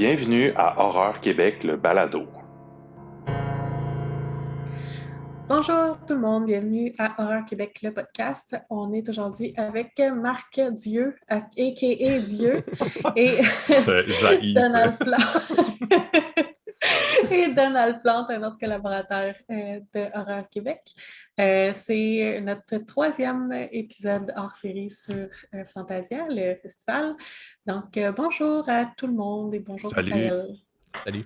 Bienvenue à Horreur Québec, le balado. Bonjour tout le monde, bienvenue à Horreur Québec, le podcast. On est aujourd'hui avec Marc Dieu, a.k.a. Dieu, et J'haïs ça. Donald Plante. Et Donald Plante, un autre collaborateur de Horreur Québec. C'est notre troisième épisode hors série sur Fantasia, le festival. Donc, bonjour à tout le monde et bonjour Salut. Raphaël. Salut.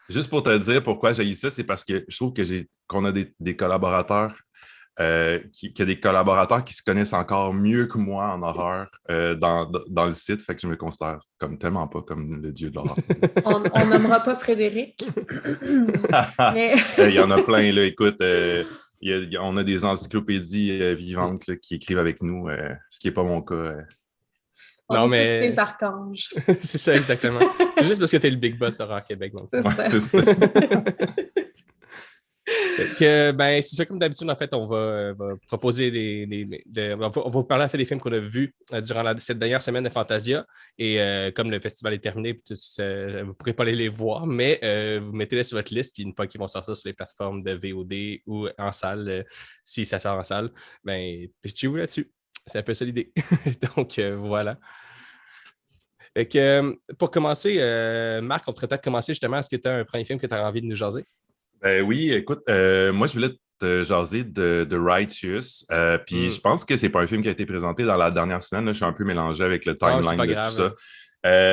Juste pour te dire pourquoi j'haïs ça, c'est parce que je trouve que qu'on a des collaborateurs, qu'il y a des collaborateurs qui se connaissent encore mieux que moi en horreur dans le site. Fait que je me considère comme tellement pas comme le dieu de l'horreur. On nommera pas Frédéric, mais Il y en a plein, là. Écoute, on a des encyclopédies vivantes là, qui écrivent avec nous, ce qui n'est pas mon cas. on Non, est mais- tous des archanges. C'est ça, exactement. C'est juste parce que t'es le big boss d'Horreur Québec. Donc. C'est Ouais, ça. c'est ça. C'est ça, comme d'habitude, en fait, on va proposer on va vous parler en fait des films qu'on a vus durant cette dernière semaine de Fantasia. Et comme le festival est terminé, vous ne pourrez pas aller les voir, mais vous mettez-les sur votre liste, puis une fois qu'ils vont sortir sur les plateformes de VOD ou en salle, si ça sort en salle, pitchez-vous là-dessus. C'est un peu ça l'idée. Donc, voilà. Fait que, pour commencer, Marc, on pourrait peut-être commencer justement. Est-ce que tu as un premier film que tu as envie de nous jaser? Ben oui, écoute, moi je voulais te jaser de Righteous. Puis je pense que c'est pas un film qui a été présenté dans la dernière semaine. Là, je suis un peu mélangé avec le c'est timeline pas de grave, tout ça.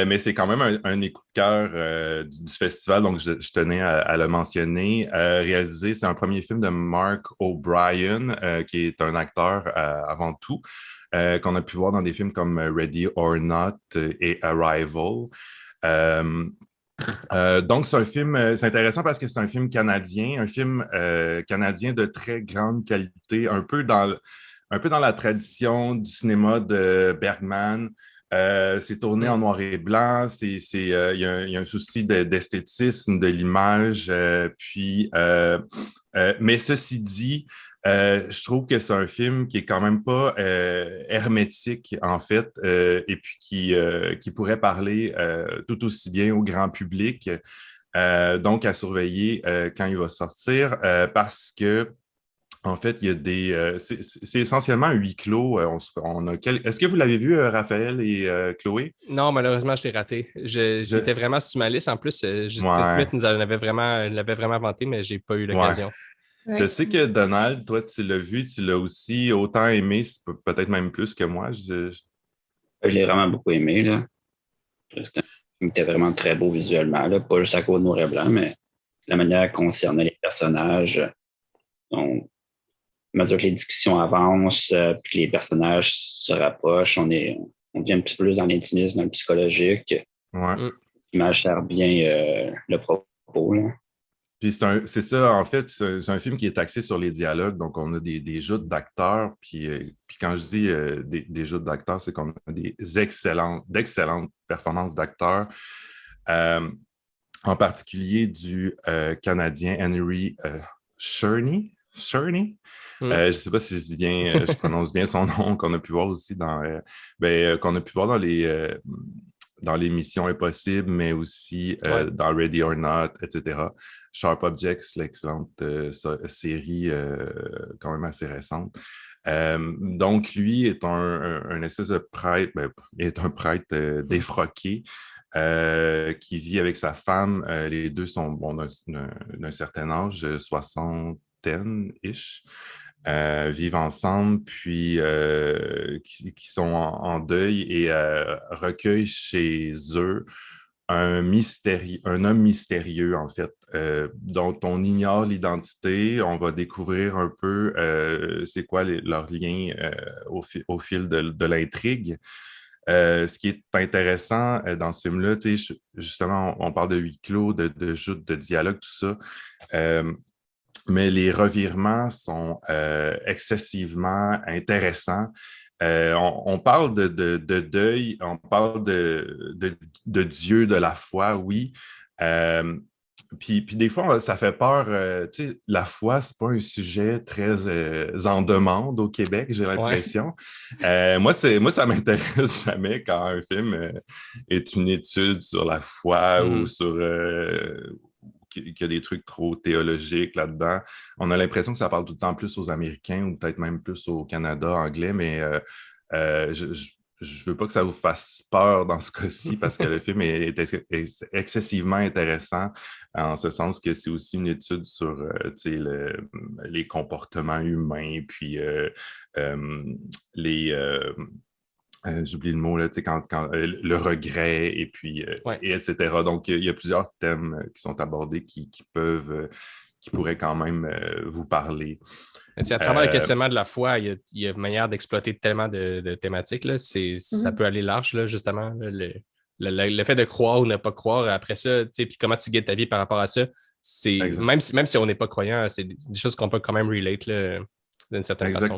Mais c'est quand même un des coups de cœur du festival, donc je tenais à le mentionner. Réalisé, c'est un premier film de Mark O'Brien, qui est un acteur avant tout, qu'on a pu voir dans des films comme Ready or Not et Arrival. Euh, donc, c'est un film, c'est intéressant parce que c'est un film canadien, canadien de très grande qualité, un peu dans la tradition du cinéma de Bergman. C'est tourné en noir et blanc, il y a un souci d'esthétisme de l'image, mais ceci dit, je trouve que c'est un film qui est quand même pas hermétique, en fait, et puis qui pourrait parler tout aussi bien au grand public. Donc, à surveiller quand il va sortir, parce que, en fait, il y a c'est essentiellement un huis clos. Est-ce que vous l'avez vu, Raphaël et Chloé? Non, malheureusement, je l'ai raté. J'étais vraiment sur ma liste. En plus, Justin Ouais, Smith l'avait vraiment vanté, mais j'ai pas eu ouais. l'occasion. Je Ouais. sais que Donald, toi, tu l'as vu, tu l'as aussi autant aimé, peut-être même plus que moi. Je l'ai vraiment beaucoup aimé, là. C'était un film qui était vraiment très beau visuellement, là. Pas juste à cause de noir et blanc, mais la manière concernait les personnages. Donc, à mesure que les discussions avancent, puis que les personnages se rapprochent, on devient un petit peu plus dans l'intimisme, dans le psychologique. Ouais. L'image sert bien le propos, là. Puis c'est ça, en fait, c'est un film qui est axé sur les dialogues, donc on a des joutes d'acteurs, puis quand je dis des joutes d'acteurs, c'est qu'on a d'excellentes performances d'acteurs, euh, en particulier du Canadien Henry Czerny. Czerny? Je ne sais pas si je dis bien, je prononce bien son nom, qu'on a pu voir aussi qu'on a pu voir dans les Missions Impossibles, mais aussi dans Ready or Not, etc. Sharp Objects, l'excellente série quand même assez récente. Donc, lui est un espèce de prêtre, est un prêtre défroqué qui vit avec sa femme. Les deux sont d'un certain âge, soixantaine-ish. Vivent ensemble, puis qui sont en deuil et recueillent chez eux un homme mystérieux, en fait, dont on ignore l'identité. On va découvrir un peu c'est quoi leurs liens au fil de l'intrigue. Ce qui est intéressant dans ce film-là, justement, on parle de huis clos, de joutes, de dialogue, tout ça. Mais les revirements sont excessivement intéressants. On parle de deuil, on parle de Dieu, de la foi, oui, Puis des fois, ça fait peur. Tu sais, la foi, c'est pas un sujet très en demande au Québec, j'ai l'impression. Moi, ça m'intéresse jamais quand un film est une étude sur la foi ou sur qu'il y a des trucs trop théologiques là-dedans. On a l'impression que ça parle tout le temps plus aux Américains ou peut-être même plus au Canada anglais, mais je veux pas que ça vous fasse peur dans ce cas-ci parce que le film est excessivement intéressant en ce sens que c'est aussi une étude sur les comportements humains, puis les... j'oublie le mot, là, le regret, et puis, et etc. Donc, il y a plusieurs thèmes qui sont abordés qui pourraient quand même vous parler. À travers le questionnement de la foi, il y a une manière d'exploiter tellement de thématiques. Là. Ça peut aller large, là, justement. Là, le fait de croire ou ne pas croire, après ça, puis comment tu guides ta vie par rapport à ça, même si on n'est pas croyant, c'est des choses qu'on peut quand même relate là, d'une certaine façon.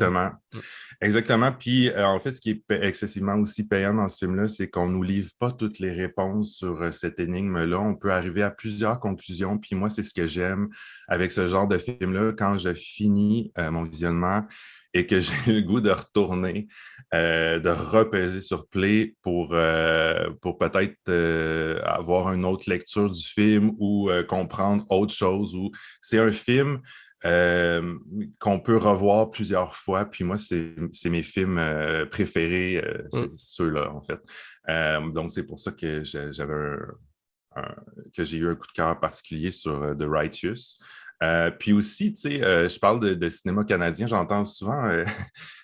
Exactement. Puis, en fait, ce qui est excessivement aussi payant dans ce film-là, c'est qu'on ne nous livre pas toutes les réponses sur cette énigme-là. On peut arriver à plusieurs conclusions. Puis moi, c'est ce que j'aime avec ce genre de film-là. Quand je finis mon visionnement et que j'ai le goût de retourner, de repaiser sur play pour peut-être avoir une autre lecture du film ou comprendre autre chose. Ou c'est un film qu'on peut revoir plusieurs fois. Puis moi, c'est mes films préférés, c'est ceux-là, en fait. Donc, c'est pour ça que que j'ai eu un coup de cœur particulier sur The Righteous. Puis aussi, tu sais, je parle de cinéma canadien, j'entends souvent...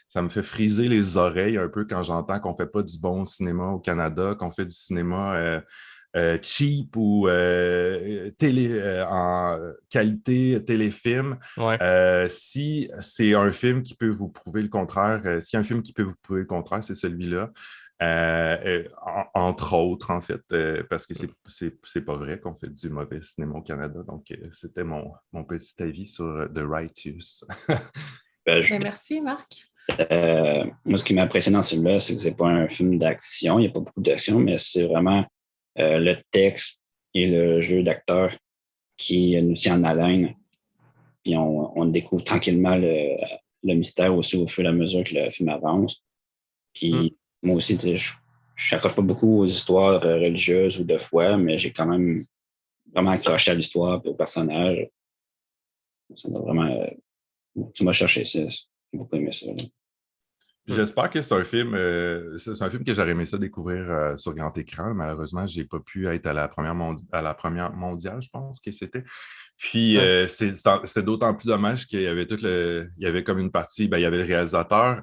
ça me fait friser les oreilles un peu quand j'entends qu'on ne fait pas du bon cinéma au Canada, qu'on fait du cinéma... cheap ou en qualité téléfilm. Si c'est un film qui peut vous prouver le contraire, s'il y a un film qui peut vous prouver le contraire, c'est celui-là. Entre autres, en fait, parce que c'est pas vrai qu'on fait du mauvais cinéma au Canada. Donc, c'était mon petit avis sur The Righteous. Merci, Marc. Moi, ce qui m'a impressionné dans ce film-là, c'est que c'est pas un film d'action. Il n'y a pas beaucoup d'action, mais c'est vraiment le texte et le jeu d'acteur qui nous tient en haleine. Puis on découvre tranquillement le mystère aussi au fur et à mesure que le film avance. Puis moi aussi, je n'accroche pas beaucoup aux histoires religieuses ou de foi, mais j'ai quand même vraiment accroché à l'histoire et au personnage. Ça m'a vraiment... tu m'as cherché ça. J'ai beaucoup aimé ça. Là. J'espère que c'est un film que j'aurais aimé ça découvrir sur grand écran. Malheureusement, je n'ai pas pu être à la première mondiale, je pense que c'était. Puis c'est d'autant plus dommage qu'il y avait il y avait comme une partie, il y avait le réalisateur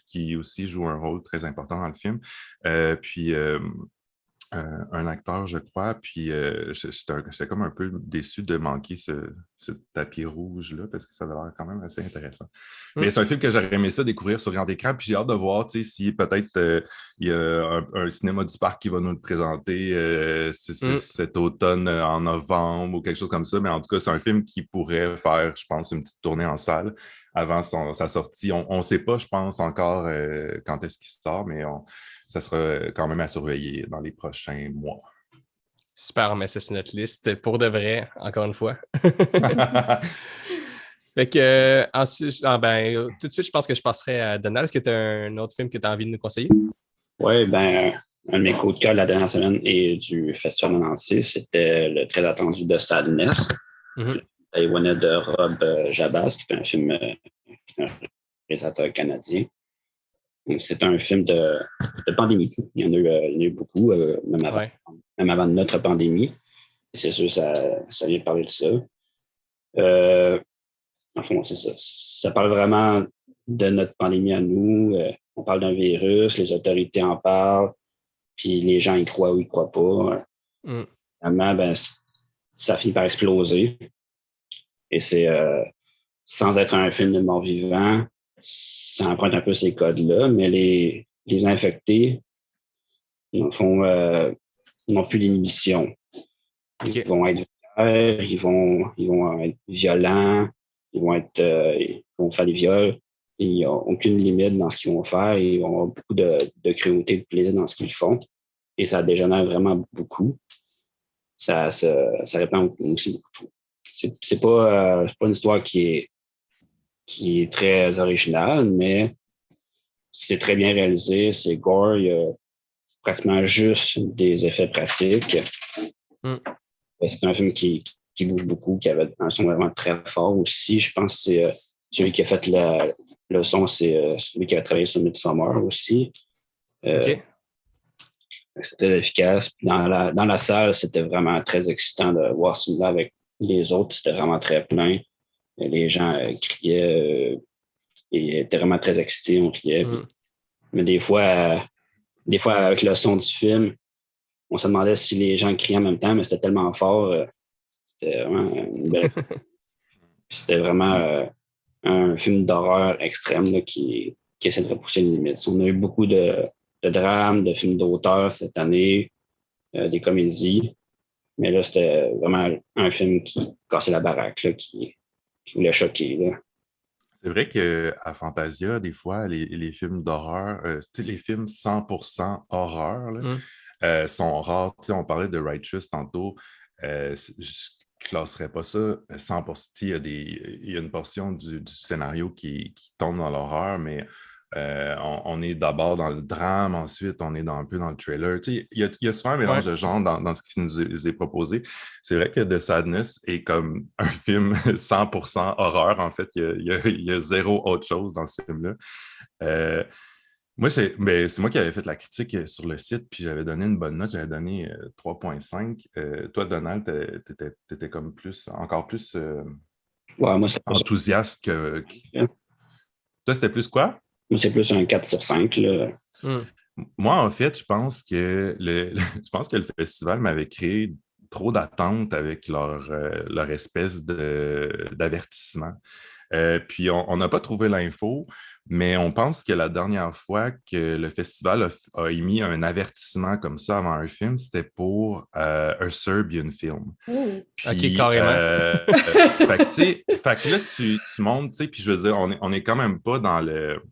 qui aussi joue un rôle très important dans le film. Puis un acteur, je crois, puis j'étais comme un peu déçu de manquer ce tapis rouge-là, parce que ça avait l'air quand même assez intéressant. Mais c'est un film que j'aurais aimé ça découvrir sur grand écran, puis j'ai hâte de voir si peut-être il y a un cinéma du parc qui va nous le présenter cet automne en novembre ou quelque chose comme ça, mais en tout cas, c'est un film qui pourrait faire, je pense, une petite tournée en salle avant sa sortie. On ne sait pas, je pense, encore quand est-ce qu'il sort, mais ça sera quand même à surveiller dans les prochains mois. Super, mais c'est sur notre liste pour de vrai, encore une fois. Fait que, ensuite, tout de suite, je pense que je passerai à Donald. Est-ce que tu as un autre film que tu as envie de nous conseiller? Oui, un de mes coups de cœur de la dernière semaine et du Festival de Nancy, c'était le très attendu de Sadness, le Taïwanais de Rob Jabaz, qui est un film un réalisateur canadien. Donc, c'est un film de pandémie. Il y en a eu beaucoup, même avant notre pandémie. Et c'est sûr, ça vient parler de ça. En fond, c'est ça. Ça parle vraiment de notre pandémie à nous. On parle d'un virus, les autorités en parlent, puis les gens y croient ou y croient pas. Finalement, ça finit par exploser. Et c'est, sans être un film de mort-vivant, ça emprunte un peu ces codes-là, mais les infectés, dans le fond, n'ont plus d'inhibition. Okay. Ils vont être verts, ils vont être violents, ils vont faire des viols. Ils n'ont aucune limite dans ce qu'ils vont faire. Ils vont avoir beaucoup de cruauté, de plaisir dans ce qu'ils font. Et ça dégénère vraiment beaucoup. ça répond aussi beaucoup. C'est pas une histoire qui est très originale, mais c'est très bien réalisé, c'est gore, il y a pratiquement juste des effets pratiques. C'est un film qui bouge beaucoup, qui avait un son vraiment très fort aussi. Je pense que c'est celui qui a fait le son, c'est celui qui a travaillé sur Midsommar aussi. OK. C'était efficace. Puis dans la salle, c'était vraiment très excitant de voir ce film-là avec les autres. C'était vraiment très plein. Les gens criaient et étaient vraiment très excités. On criait. Mais des fois, avec le son du film, on se demandait si les gens criaient en même temps, mais c'était tellement fort. C'était vraiment une belle. C'était vraiment un film d'horreur extrême là, qui essaie de repousser les limites. On a eu beaucoup de drames, de films d'auteur cette année, des comédies. Mais là, c'était vraiment un film qui cassait la baraque, là, qui voulait choquer. Là. C'est vrai qu'à Fantasia, des fois, les films d'horreur, les films 100% horreur là, sont rares. On parlait de Righteous tantôt. Je ne classerais pas ça 100%. Il y a une portion du scénario qui tombe dans l'horreur, mais on est d'abord dans le drame, ensuite on est un peu dans le thriller. Il y a souvent un mélange de genres dans ce qui nous est proposé. C'est vrai que The Sadness est comme un film 100% horreur. En fait, il y a zéro autre chose dans ce film-là. Moi, c'est moi qui avais fait la critique sur le site, puis j'avais donné une bonne note, j'avais donné 3,5. Toi, Donald, tu étais comme encore plus moi, enthousiaste que... Toi, c'était plus quoi? Moi, c'est plus un 4 sur 5. Là. Moi, en fait, je pense que le festival m'avait créé trop d'attentes avec leur espèce d'avertissement. Puis, on n'a pas trouvé l'info, mais on pense que la dernière fois que le festival a émis un avertissement comme ça avant un film, c'était pour A Serbian Film. Puis, OK, carrément. Fait que là, tu montes, tu sais, puis je veux dire, on est quand même pas dans le...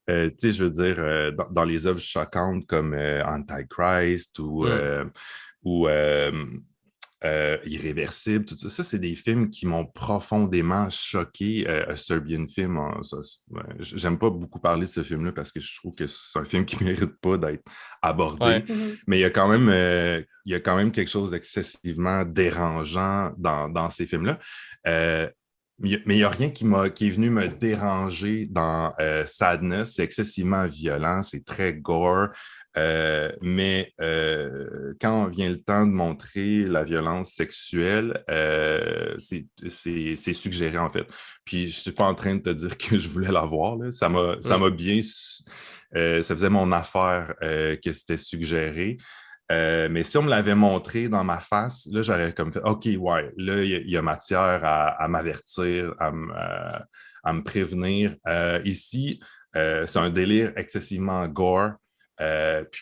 je veux dire, dans les œuvres choquantes comme Antichrist ou Irréversible, tout ça, c'est des films qui m'ont profondément choqué. A Serbian Film, j'aime pas beaucoup parler de ce film-là parce que je trouve que c'est un film qui ne mérite pas d'être abordé. Mais il y a quand même quelque chose d'excessivement dérangeant dans ces films-là. Mais il n'y a rien qui est venu me déranger dans Sadness. C'est excessivement violent, c'est très gore. Mais quand vient le temps de montrer la violence sexuelle, c'est suggéré en fait. Puis je ne suis pas en train de te dire que je voulais la voir. Là. Ça m'a bien... ça faisait mon affaire que c'était suggéré. Mais si on me l'avait montré dans ma face, là, j'aurais comme fait « OK, ouais, là, il y a matière à m'avertir, à me prévenir. » Ici, c'est un délire excessivement gore.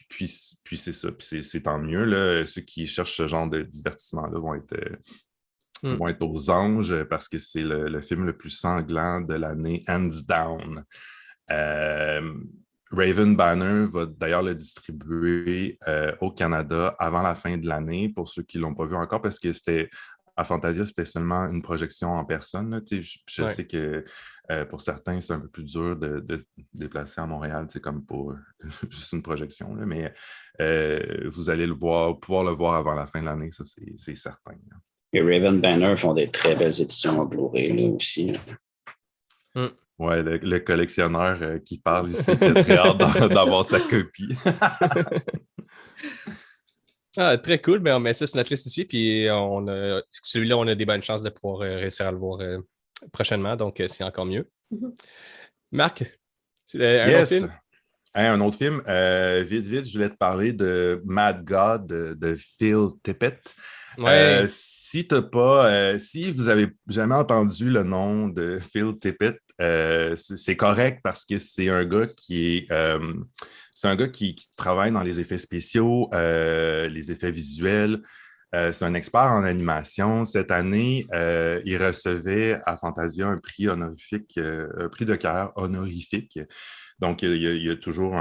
Puis c'est ça, puis c'est tant mieux. Là. Ceux qui cherchent ce genre de divertissement-là vont être aux anges parce que c'est le film le plus sanglant de l'année, hands down. Raven Banner va d'ailleurs le distribuer au Canada avant la fin de l'année, pour ceux qui ne l'ont pas vu encore, parce que à Fantasia, c'était seulement une projection en personne. Là. Je sais que pour certains, c'est un peu plus dur de se déplacer à Montréal, comme pour juste une projection. Là. Mais vous allez pouvoir le voir avant la fin de l'année, ça, c'est certain. Là. Et Raven Banner font des très belles éditions en Blu-ray là, aussi. Oui, le collectionneur qui parle ici, qui a très hâte d'avoir sa copie. Très cool, mais on met ça sur notre liste ici. Puis celui-là, on a des bonnes chances de pouvoir réussir à le voir prochainement, donc c'est encore mieux. Marc, un autre film? Un autre film. Vite, je voulais te parler de Mad God de Phil Tippett. Ouais. Si vous avez jamais entendu le nom de Phil Tippett, c'est correct parce que c'est un gars qui travaille dans les effets spéciaux, les effets visuels. C'est un expert en animation. Cette année, il recevait à Fantasia un prix honorifique, un prix de carrière honorifique. Donc, il y a toujours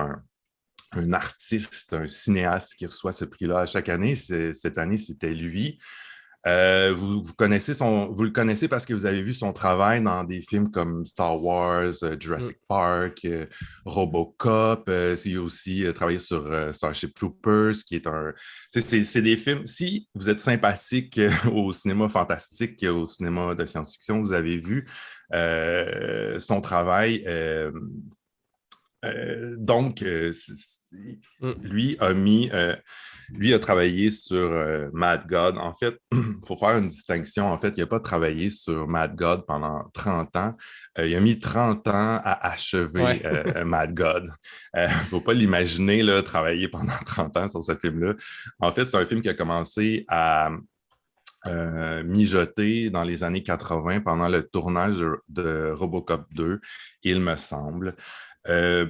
un artiste, un cinéaste qui reçoit ce prix-là à chaque année. Cette année, c'était lui. Vous le connaissez parce que vous avez vu son travail dans des films comme Star Wars, Jurassic Park, Robocop. Il a aussi travaillé sur Starship Troopers, qui est un... C'est des films... Si vous êtes sympathique au cinéma fantastique, au cinéma de science-fiction, vous avez vu son travail. Donc, lui a travaillé sur Mad God. En fait, il faut faire une distinction. En fait, il n'a pas travaillé sur Mad God pendant 30 ans. Il a mis 30 ans à achever Mad God. Il ne faut pas l'imaginer là, travailler pendant 30 ans sur ce film-là. En fait, c'est un film qui a commencé à mijoter dans les années 80 pendant le tournage de Robocop 2, il me semble.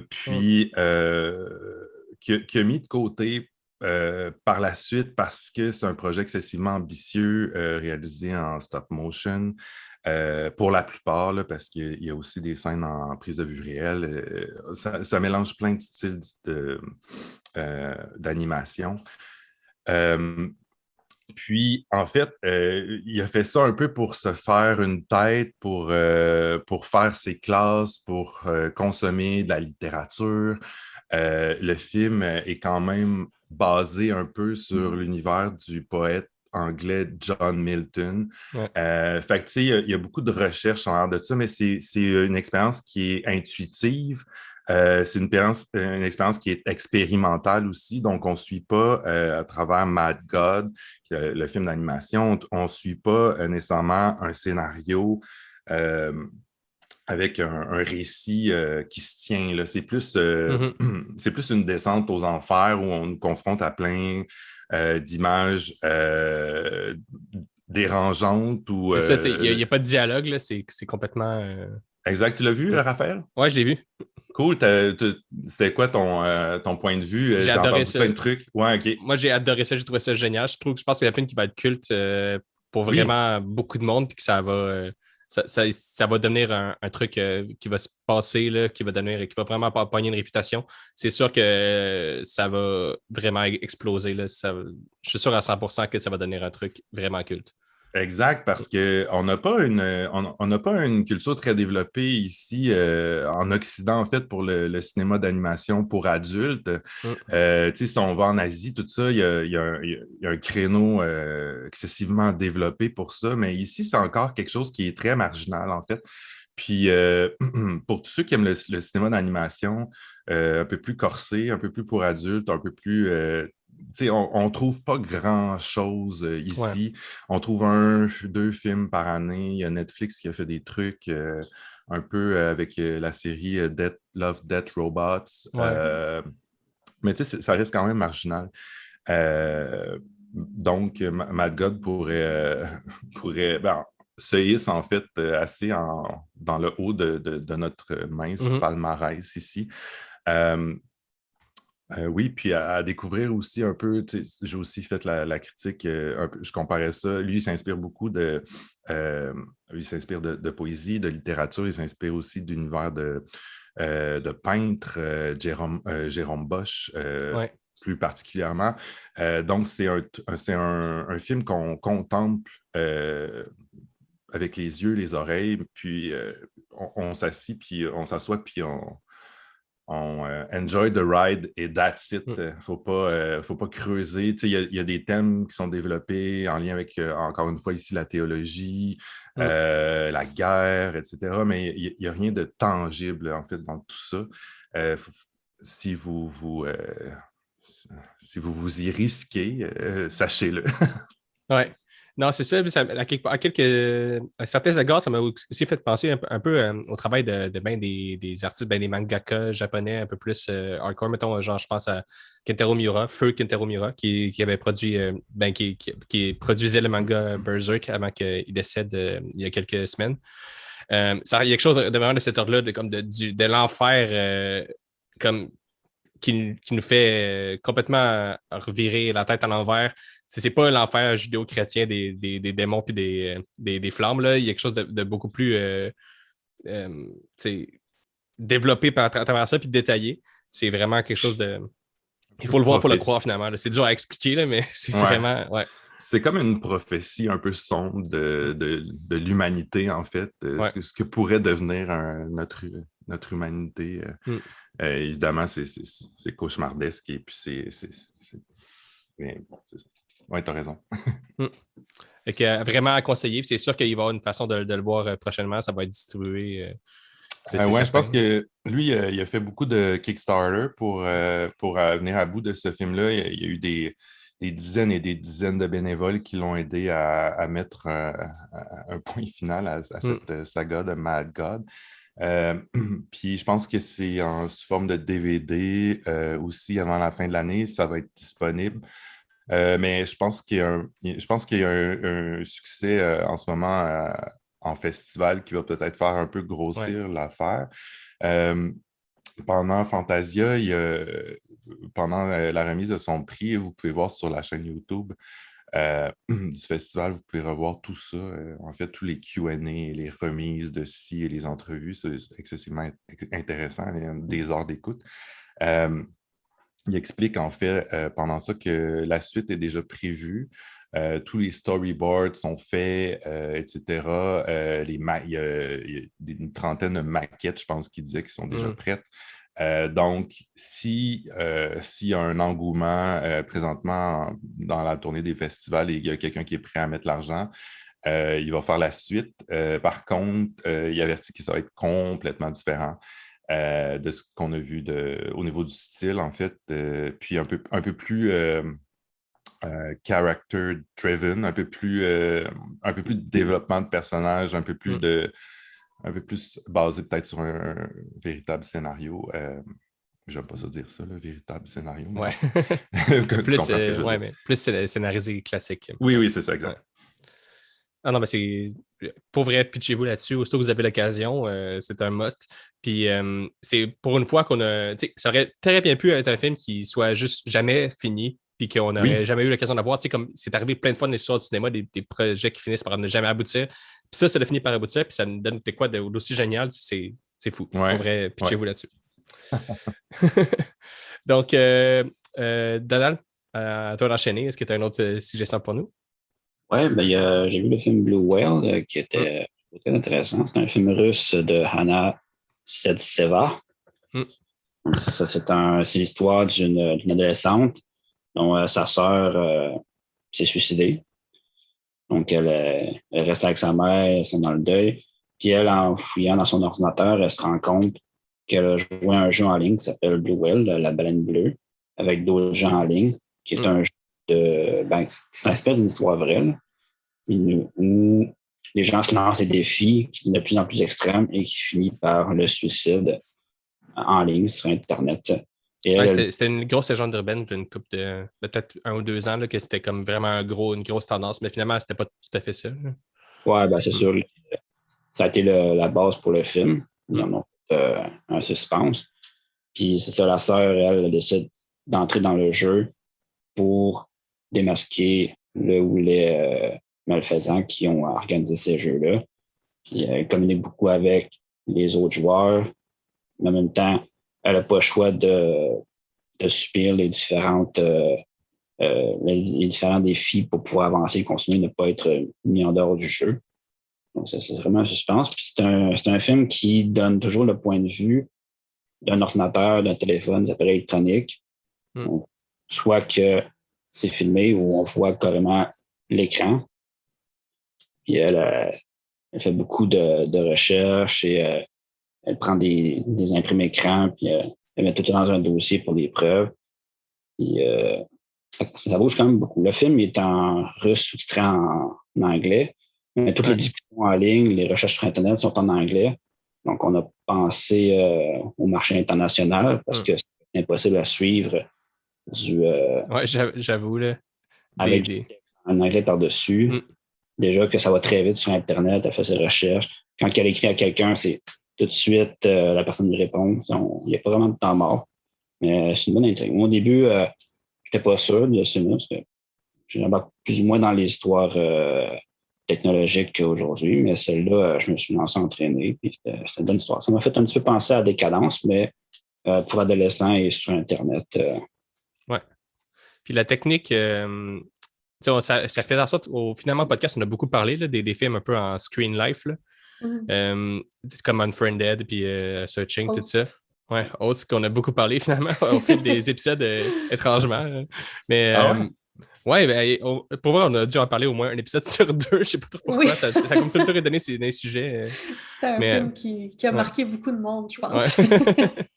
Qui a mis de côté par la suite parce que c'est un projet excessivement ambitieux réalisé en stop motion pour la plupart, là, parce qu'il y a aussi des scènes en prise de vue réelle. Ça mélange plein de styles d'animation. Puis, en fait, il a fait ça un peu pour se faire une tête, pour faire ses classes, pour consommer de la littérature. Le film est quand même basé un peu sur l'univers du poète anglais John Milton. Fait que, tu sais, il y a beaucoup de recherches en l'air de ça, mais c'est une expérience qui est intuitive. C'est une expérience qui est expérimentale aussi, donc on ne suit pas à travers Mad God, le film d'animation, on ne suit pas nécessairement un scénario avec un récit qui se tient. Là. C'est plus une descente aux enfers où on nous confronte à plein d'images dérangeantes. C'est ça, il n'y a pas de dialogue, là, c'est complètement... Exact, tu l'as vu, Raphaël? Ouais, je l'ai vu. Cool. C'était quoi ton point de vue? J'ai adoré ça. Plein de trucs. Ouais, OK. Moi, j'ai adoré ça. J'ai trouvé ça génial. Je pense que c'est un film qui va être culte pour vraiment beaucoup de monde puis que ça va devenir un truc qui va se passer, là, qui va vraiment pogner une réputation. C'est sûr que ça va vraiment exploser. Là. Je suis sûr à 100% que ça va devenir un truc vraiment culte. Exact, parce qu'on n'a pas une culture très développée ici en Occident, en fait, pour le cinéma d'animation pour adultes. Si on va en Asie, tout ça, il y a un créneau excessivement développé pour ça, mais ici, c'est encore quelque chose qui est très marginal, en fait. Puis, pour tous ceux qui aiment le cinéma d'animation, un peu plus corsé, un peu plus pour adultes, un peu plus... on ne trouve pas grand-chose ici. Ouais. On trouve 1-2 films par année. Il y a Netflix qui a fait des trucs un peu avec la série Love, Death, Robots. Ouais. Mais ça reste quand même marginal. Donc, Mad God pourrait se hisse en fait assez dans le haut de notre mince palmarès ici. Oui, puis à découvrir aussi un peu, j'ai aussi fait la critique, un peu, je comparais ça. Lui, il s'inspire beaucoup de poésie, de littérature, il s'inspire aussi d'univers de peintres, Jérôme Bosch, plus particulièrement. Donc, c'est un film qu'on contemple avec les yeux, les oreilles, puis on s'assit, puis on s'assoit, puis on enjoy the ride et that's it. Faut pas creuser. Il y a des thèmes qui sont développés en lien avec, encore une fois ici, la théologie, la guerre, etc. Mais il n'y a rien de tangible, en fait, dans tout ça. Si vous vous y risquez, sachez-le. Ouais. Non, c'est ça. À certains égards, ça m'a aussi fait penser un peu au travail de des artistes, des mangakas japonais un peu plus hardcore. Mettons, genre, je pense à Kentaro Miura, Feu Kentaro Miura, qui avait produit, qui produisait le manga Berserk avant qu'il décède il y a quelques semaines. Il y a quelque chose de vraiment de cet ordre-là, de l'enfer comme qui nous fait complètement revirer la tête à l'envers. C'est pas l'enfer judéo-chrétien des démons puis des flammes. Là. Il y a quelque chose de beaucoup plus développé à travers ça puis détaillé. C'est vraiment quelque chose de Il faut le voir pour le croire, finalement. Là. C'est dur à expliquer, là, mais c'est vraiment... Ouais. C'est comme une prophétie un peu sombre de l'humanité, en fait. Ce que pourrait devenir notre humanité. Évidemment, c'est cauchemardesque et puis mais bon, c'est ça. Oui, tu as raison. Vraiment à conseiller. C'est sûr qu'il va y avoir une façon de le voir prochainement. Ça va être distribué. Oui, je pense que lui, il a fait beaucoup de Kickstarter pour venir à bout de ce film-là. Il y a eu des dizaines et des dizaines de bénévoles qui l'ont aidé à mettre un point final à cette saga de Mad God. Puis je pense que c'est sous forme de DVD aussi avant la fin de l'année. Ça va être disponible. Mais je pense qu'il y a un succès en ce moment en festival qui va peut-être faire un peu grossir l'affaire. Pendant Fantasia, pendant la remise de son prix, vous pouvez voir sur la chaîne YouTube du festival, vous pouvez revoir tout ça. En fait, tous les Q&A, les remises de ci et les entrevues, c'est excessivement intéressant, des heures d'écoute. Il explique en fait pendant ça que la suite est déjà prévue. Tous les storyboards sont faits, etc. Il y a une trentaine de maquettes, je pense qu'il disait, qui sont déjà prêtes. Donc, s'il y a un engouement présentement dans la tournée des festivals et il y a quelqu'un qui est prêt à mettre l'argent, il va faire la suite. Par contre, il avertit que ça va être complètement différent. De ce qu'on a vu au niveau du style, en fait, puis un peu plus character-driven, un peu plus de développement de personnages, un peu plus basé peut-être sur un véritable scénario. J'aime pas ça dire ça, le véritable scénario. Ouais. Mais plus scénarisé classique. Oui, c'est ça, exact. Ouais. Ah non, mais c'est... Pour vrai, pitchez-vous là-dessus. Aussitôt que vous avez l'occasion, c'est un must. Puis c'est pour une fois qu'on a... Ça aurait très bien pu être un film qui soit juste jamais fini puis qu'on n'aurait jamais eu l'occasion d'avoir. Comme c'est arrivé plein de fois dans l'histoire du cinéma, des projets qui finissent par ne jamais aboutir. Puis ça a fini par aboutir, puis ça nous donne quoi d'aussi génial. C'est fou. Ouais. Pour vrai, pitchez-vous là-dessus. Donc, Donald, à toi d'enchaîner. Est-ce que tu as un autre suggestion pour nous? Oui, j'ai vu le film Blue Whale qui était très intéressant. C'est un film russe de Hanna Setseva. C'est l'histoire d'une adolescente dont sa sœur s'est suicidée. Donc, elle reste avec sa mère, elle est dans le deuil. Puis elle, en fouillant dans son ordinateur, elle se rend compte qu'elle a joué à un jeu en ligne qui s'appelle Blue Whale, la baleine bleue, avec d'autres gens en ligne, qui est un jeu qui s'inspire d'une histoire vraie, là, où les gens se lancent des défis qui sont de plus en plus extrêmes et qui finissent par le suicide en ligne sur Internet. C'était une grosse légende urbaine d'une couple de peut-être 1 ou 2 ans là, que c'était comme vraiment une grosse tendance, mais finalement, c'était pas tout à fait ça. Oui, c'est sûr. Ça a été la base pour le film. Ils en ont fait un suspense. Puis c'est ça, la sœur, elle décide d'entrer dans le jeu pour démasquer le ou les malfaisants qui ont organisé ces jeux-là. Puis elle communique beaucoup avec les autres joueurs. Mais en même temps, elle n'a pas le choix de subir les différents défis pour pouvoir avancer et continuer, ne pas être mis en dehors du jeu. Donc, c'est vraiment un suspense. Puis c'est un film qui donne toujours le point de vue d'un ordinateur, d'un téléphone, des appareils électroniques. Donc, soit que c'est filmé où on voit carrément l'écran. Puis elle fait beaucoup de recherches et elle prend des imprimes écrans, puis elle met tout dans un dossier pour les preuves. Puis ça bouge quand même beaucoup. Le film est en russe sous-titré en anglais, mais toutes les discussions en ligne, les recherches sur Internet sont en anglais. Donc, on a pensé au marché international parce que c'est impossible à suivre j'avoue. Là, avec un anglais par-dessus. Déjà que ça va très vite sur Internet, elle fait ses recherches. Quand elle écrit à quelqu'un, c'est tout de suite la personne lui répond. Il n'y a pas vraiment de temps mort. Mais c'est une bonne intrigue. Moi, au début, je n'étais pas sûr de ce film parce que j'embarque plus ou moins dans les histoires technologiques qu'aujourd'hui, mais celle-là, je me suis lancé entraîner. Puis c'était une bonne histoire. Ça m'a fait un petit peu penser à Décadence, mais pour adolescents et sur Internet. Puis la technique, ça fait en sorte, finalement, au podcast, on a beaucoup parlé là, des films un peu en screen life, là. Comme Unfriended, puis Searching, tout ça. Ouais, Host, qu'on a beaucoup parlé finalement au fil des épisodes, étrangement. Mais ouais, pour vrai, on a dû en parler au moins un épisode sur 2. Je sais pas trop pourquoi. Ça a comme tout le temps redonné des sujets. C'était un film qui a marqué beaucoup de monde, je pense. Ouais.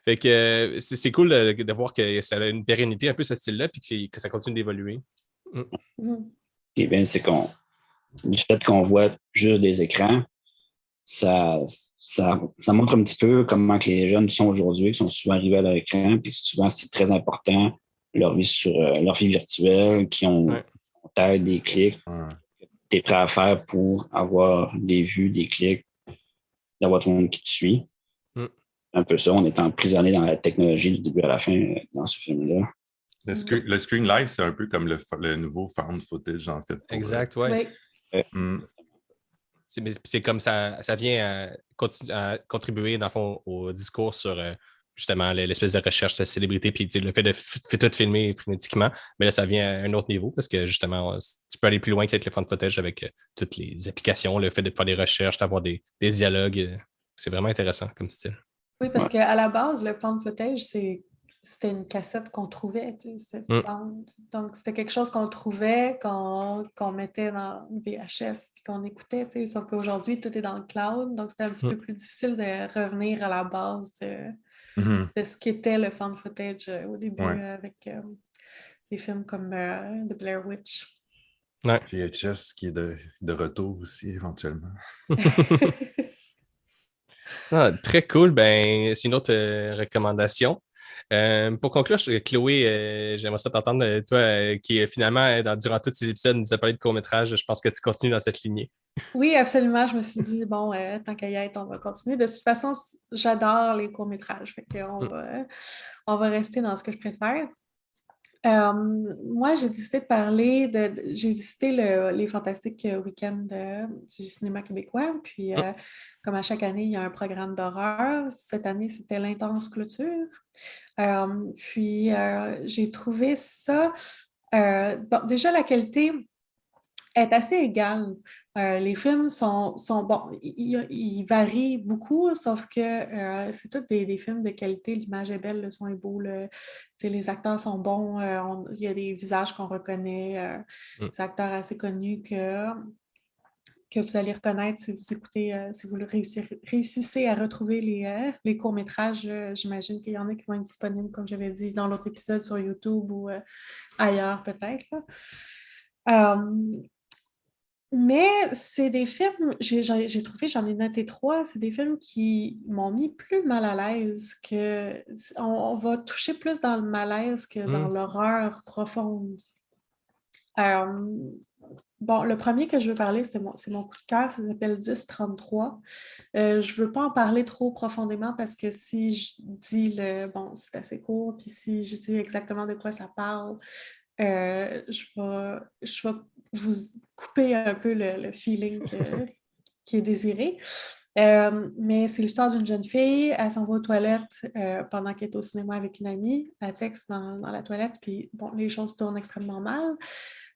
Fait que c'est cool de voir que ça a une pérennité un peu ce style-là, puis que ça continue d'évoluer. Ce qui est bien, c'est du fait qu'on voit juste des écrans, ça montre un petit peu comment que les jeunes sont aujourd'hui, qui sont souvent arrivés à leur écran, puis souvent c'est très important leur vie leur vie virtuelle, qui ont des clics, tu es prêt à faire pour avoir des vues, des clics, d'avoir tout le monde qui te suit. Un peu ça, on est emprisonné dans la technologie du début à la fin dans ce film-là. Le screen live, c'est un peu comme le nouveau found footage, en fait. Exact, oui. C'est comme ça vient à contribuer, dans le fond, au discours sur justement l'espèce de recherche de célébrité, puis le fait de tout filmer frénétiquement. Mais là, ça vient à un autre niveau parce que justement, tu peux aller plus loin qu'avec le found footage avec toutes les applications, le fait de faire des recherches, d'avoir des dialogues. C'est vraiment intéressant comme style. Oui, parce qu'à la base, le found footage, c'était une cassette qu'on trouvait. Donc, c'était quelque chose qu'on trouvait, qu'on mettait dans VHS puis qu'on écoutait. Sauf qu'aujourd'hui, tout est dans le cloud. Donc, c'était un petit peu plus difficile de revenir à la base de ce qu'était le found footage au début avec des films comme The Blair Witch. Ouais. VHS qui est de retour aussi, éventuellement. Très cool. Ben, c'est une autre recommandation. Pour conclure, Chloé, j'aimerais ça t'entendre, toi, qui finalement, durant tous ces épisodes, nous a parlé de court-métrage. Je pense que tu continues dans cette lignée. Oui, absolument. Je me suis dit, bon, tant qu'à y être, on va continuer. De toute façon, j'adore les courts-métrages. On va rester dans ce que je préfère. Moi, j'ai décidé de parler j'ai visité les fantastiques week-ends du cinéma québécois. Puis, comme à chaque année, il y a un programme d'horreur. Cette année, c'était l'Intense Clôture. Puis, j'ai trouvé ça... bon, déjà, la qualité est assez égale. Les films sont bons, ils varient beaucoup, sauf que c'est tous des films de qualité. L'image est belle, le son est beau, les acteurs sont bons, il y a des visages qu'on reconnaît, des acteurs assez connus que vous allez reconnaître si vous écoutez, si vous réussissez à retrouver les courts-métrages. J'imagine qu'il y en a qui vont être disponibles, comme j'avais dit, dans l'autre épisode sur YouTube ou ailleurs peut-être. Mais c'est des films, j'ai trouvé, j'en ai noté 3, c'est des films qui m'ont mis plus mal à l'aise, on va toucher plus dans le malaise que dans l'horreur profonde. Bon, le premier que je veux parler, c'est mon coup de cœur, ça s'appelle 1033. Je ne veux pas en parler trop profondément parce que si je dis bon, c'est assez court, puis si je dis exactement de quoi ça parle, je vais vous couper un peu le feeling qui est désiré. Mais c'est l'histoire d'une jeune fille, elle s'en va aux toilettes pendant qu'elle est au cinéma avec une amie, elle texte dans la toilette, puis bon, les choses tournent extrêmement mal.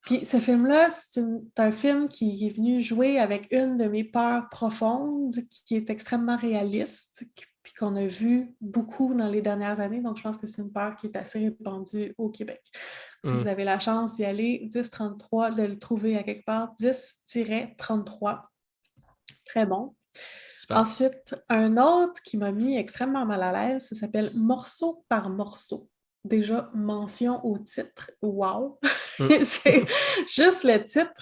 Puis ce film-là, c'est un film qui est venu jouer avec une de mes peurs profondes, qui est extrêmement réaliste, puis qu'on a vu beaucoup dans les dernières années. Donc, je pense que c'est une peur qui est assez répandue au Québec. Si vous avez la chance d'y aller, 1033, de le trouver à quelque part, 10-33. Très bon. Super. Ensuite, un autre qui m'a mis extrêmement mal à l'aise, ça s'appelle Morceau par morceau. Déjà, mention au titre. Wow! C'est juste le titre.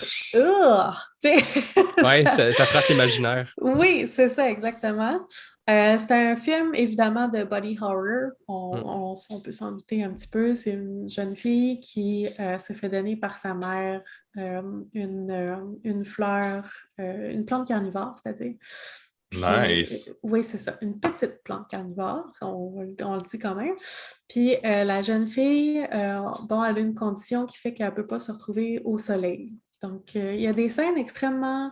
Oui, ça frappe l'imaginaire. Oui, c'est ça, exactement. C'est un film, évidemment, de body horror. On peut s'en douter un petit peu. C'est une jeune fille qui s'est fait donner par sa mère une fleur, une plante carnivore, c'est-à-dire. Nice! Oui, c'est ça. Une petite plante carnivore, on le dit quand même. Puis la jeune fille, bon, elle a une condition qui fait qu'elle ne peut pas se retrouver au soleil. Donc, il y a des scènes extrêmement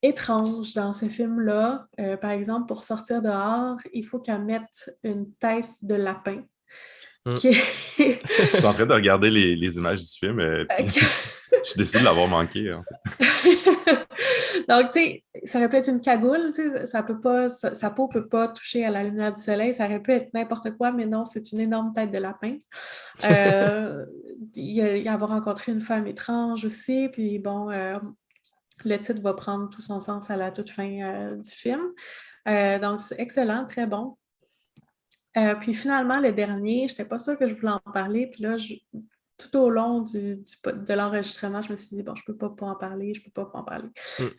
étranges dans ce film-là. Par exemple, pour sortir dehors, il faut qu'elle mette une tête de lapin qui est... Je suis en train de regarder les images du film, puis je décide de l'avoir manqué, en fait. Donc, tu sais, ça aurait pu être une cagoule, tu sais, ça peut pas, sa peau ne peut pas toucher à la lumière du soleil, ça aurait pu être n'importe quoi, mais non, c'est une énorme tête de lapin. Il va rencontré une femme étrange aussi, puis bon, le titre va prendre tout son sens à la toute fin du film. Donc, c'est excellent, très bon. Puis finalement, le dernier, je n'étais pas sûre que je voulais en parler, puis là, tout au long de l'enregistrement, je me suis dit, bon, je ne peux pas en parler, je ne peux pas en parler.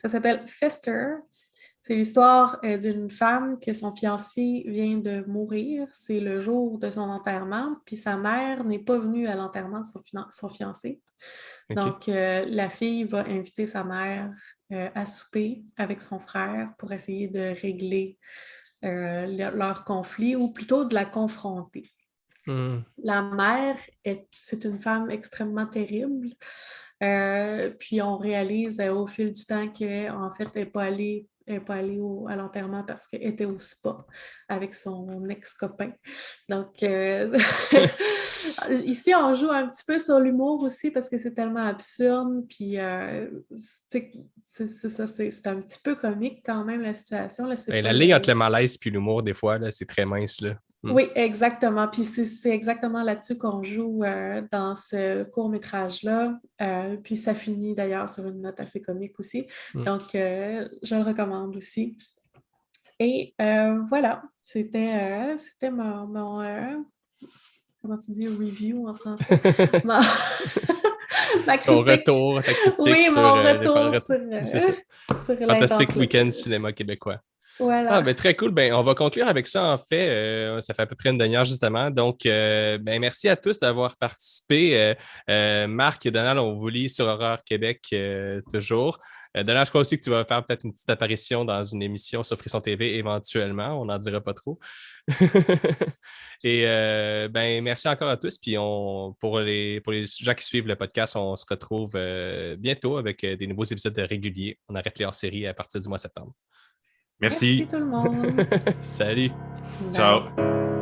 Ça s'appelle Fester. C'est l'histoire d'une femme que son fiancé vient de mourir. C'est le jour de son enterrement, puis sa mère n'est pas venue à l'enterrement de son fiancé. Okay. Donc, la fille va inviter sa mère à souper avec son frère pour essayer de régler leur conflit, ou plutôt de la confronter. La mère, c'est une femme extrêmement terrible. Puis on réalise au fil du temps qu'en fait, elle n'est pas allée à l'enterrement parce qu'elle était au spa avec son ex-copain. Donc, ici, on joue un petit peu sur l'humour aussi parce que c'est tellement absurde. Puis, c'est un petit peu comique quand même, la situation. Là, la ligne entre le malaise et l'humour, des fois, là, c'est très mince. Là. Oui, exactement. Puis c'est exactement là-dessus qu'on joue dans ce court-métrage-là. Puis ça finit d'ailleurs sur une note assez comique aussi. Donc, je le recommande aussi. Et voilà, c'était mon comment tu dis, review en français? Ma critique. Ton retour, ta critique oui, sur, mon retour sur Fantastique Week-end cinéma québécois. Voilà. Ben, très cool. Ben, on va conclure avec ça, en fait. Ça fait à peu près une demi-heure, justement. Donc, ben, merci à tous d'avoir participé. Marc et Donald, on vous lit sur Horreur Québec toujours. Donald, je crois aussi que tu vas faire peut-être une petite apparition dans une émission sur Frisson TV éventuellement. On n'en dira pas trop. Et ben, merci encore à tous. Puis pour les gens qui suivent le podcast, on se retrouve bientôt avec des nouveaux épisodes réguliers. On arrête les hors-séries à partir du mois de septembre. Merci Merci tout le monde. Salut. Ciao.